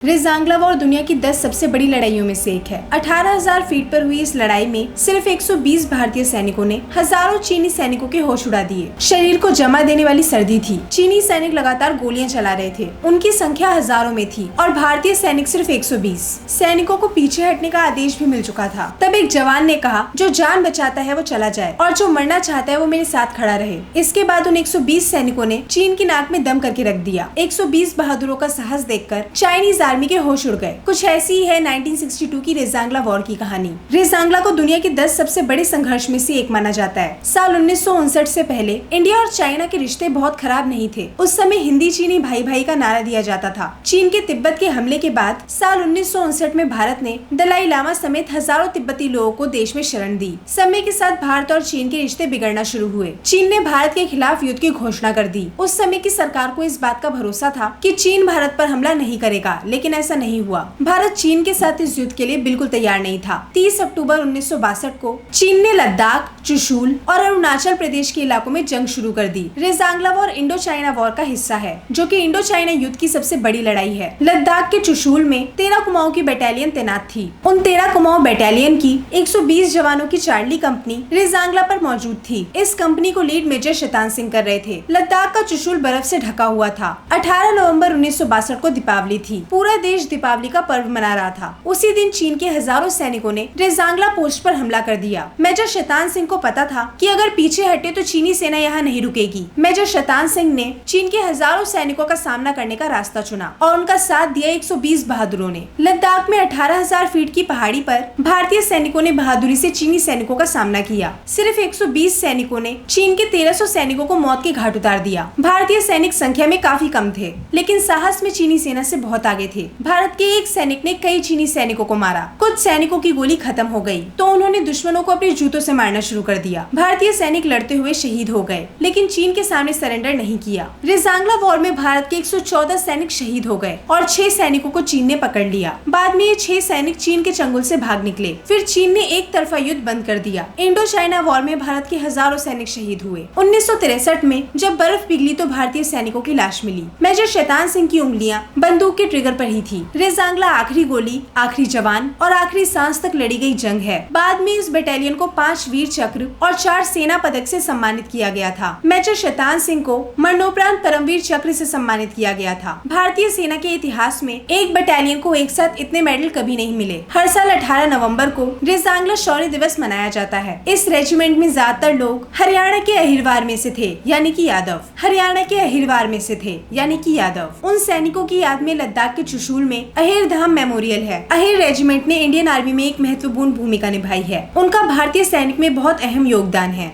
Rezang La war दुनिया की 10 सबसे बड़ी लड़ाइयों में से एक है। 18,000 फीट पर हुई इस लड़ाई में सिर्फ 120 भारतीय सैनिकों ने हजारों चीनी सैनिकों के होश उड़ा दिए। शरीर को जमा देने वाली सर्दी थी। चीनी सैनिक लगातार गोलियां चला रहे थे। उनकी संख्या हजारों में थी और भारतीय सैनिक सिर्फ 120। सैनिकों को पीछे हटने का आदेश भी मिल चुका था। तब एक जवान ने कहा, जो जान बचाता है वो चला जाए और जो मरना चाहता है वो मेरे साथ खड़ा रहे। इसके बाद उन 120 सैनिकों ने चीन की नाक में दम करके रख दिया। 120 बहादुरों का साहस देखकर चाइनीज आर्मी के होश उड़ गए। कुछ ऐसी ही है 1962 की रेजांगला वॉर की कहानी। रेजांगला को दुनिया के 10 सबसे बड़े संघर्ष में से एक माना जाता है। साल 1959 से पहले इंडिया और चाइना के रिश्ते बहुत खराब नहीं थे। उस समय हिंदी चीनी भाई भाई का नारा दिया जाता था। चीन के तिब्बत के हमले के बाद साल 1959 में भारत ने दलाई लामा समेत हजारों तिब्बती लोगों को देश में शरण दी। समय के साथ भारत और चीन के रिश्ते बिगड़ना शुरू हुए। चीन ने भारत के खिलाफ युद्ध की घोषणा कर दी। उस समय की सरकार को इस बात का भरोसा था कि चीन भारत पर हमला नहीं करेगा, लेकिन ऐसा नहीं हुआ। भारत चीन के साथ इस युद्ध के लिए बिल्कुल तैयार नहीं था। 30 अक्टूबर 1962 को चीन ने लद्दाख, चुशूल और अरुणाचल प्रदेश के इलाकों में जंग शुरू कर दी। Rezang La war Indo China war का हिस्सा है, जो कि इंडो चाइना युद्ध की सबसे बड़ी लड़ाई है। लद्दाख के चुशूल में 13 कुमाऊं की बटालियन तैनात थी। उन 13 कुमाऊं बटालियन की 120 जवानों की चार्ली कंपनी रेजांगला पर मौजूद थी। इस कंपनी को लीड मेजर शैतान सिंह कर रहे थे। लद्दाख का चुशूल बर्फ से ढका हुआ था। 18 नवंबर 1962 को दीपावली थी। पूरा देश दीपावली का पर्व मना रहा था। उसी दिन चीन के हजारों सैनिकों ने रेजांगला पोस्ट पर हमला कर दिया। मेजर शैतान सिंह को पता था कि अगर पीछे हटे तो चीनी सेना यहाँ नहीं रुकेगी। मेजर शैतान सिंह ने चीन के हजारों सैनिकों का सामना करने का रास्ता चुना और उनका साथ दिया 120 बहादुरों ने। लद्दाख में 18,000 फीट की पहाड़ी पर भारतीय सैनिकों ने बहादुरी से चीनी सैनिकों का सामना किया। सिर्फ 120 सैनिकों ने चीन के 1300 सैनिकों को मौत के घाट उतार दिया। भारतीय सैनिक संख्या में काफी कम थे, लेकिन साहस में चीनी सेना से बहुत आगे थे। भारत के एक सैनिक ने कई चीनी सैनिकों को मारा। कुछ सैनिकों की गोली खत्म हो गई तो उन्होंने दुश्मनों को अपने जूतों से मारना शुरू कर दिया। भारतीय सैनिक लड़ते हुए शहीद हो गए, लेकिन चीन के सामने सरेंडर नहीं किया। रेजांगला वॉर में भारत के 114 सैनिक शहीद हो गए और 6 सैनिकों को चीन ने पकड़ लिया। बाद में ये 6 सैनिक चीन के चंगुल से भाग निकले। फिर चीन ने एक तरफा युद्ध बंद कर दिया। इंडो चाइना वॉर में भारत के हजारों सैनिक शहीद हुए। 1963 में जब बर्फ पिघली तो भारतीय सैनिकों की लाश मिली। मेजर शैतान सिंह की उंगलियां बंदूक के ट्रिगर पर ही थी। रेजांगला आखिरी गोली, आखिरी जवान और आखिरी सांस तक लड़ी गई जंग है। बाद में इस बटालियन को 5 वीर चक्र और 4 सेना पदक से सम्मानित किया गया था। मेजर शैतान सिंह को मरणोपरांत परमवीर चक्र से सम्मानित किया गया था। भारतीय सेना के इतिहास में एक बटालियन को एक साथ इतने मेडल कभी नहीं मिले। हर साल 18 नवंबर को रेजांगला शौर्य दिवस मनाया जाता है। इस रेजिमेंट में ज्यादातर लोग हरियाणा के अहिरवार में से थे, यानी कि यादव। हरियाणा के अहिरवार में से थे, यानी कि यादव। उन सैनिकों की याद में लद्दाख के चुशूल में अहिर धाम मेमोरियल है। अहिर रेजिमेंट ने इंडियन आर्मी में एक महत्वपूर्ण भूमिका निभाई है। उनका भारतीय सैनिक में बहुत अहम योगदान है।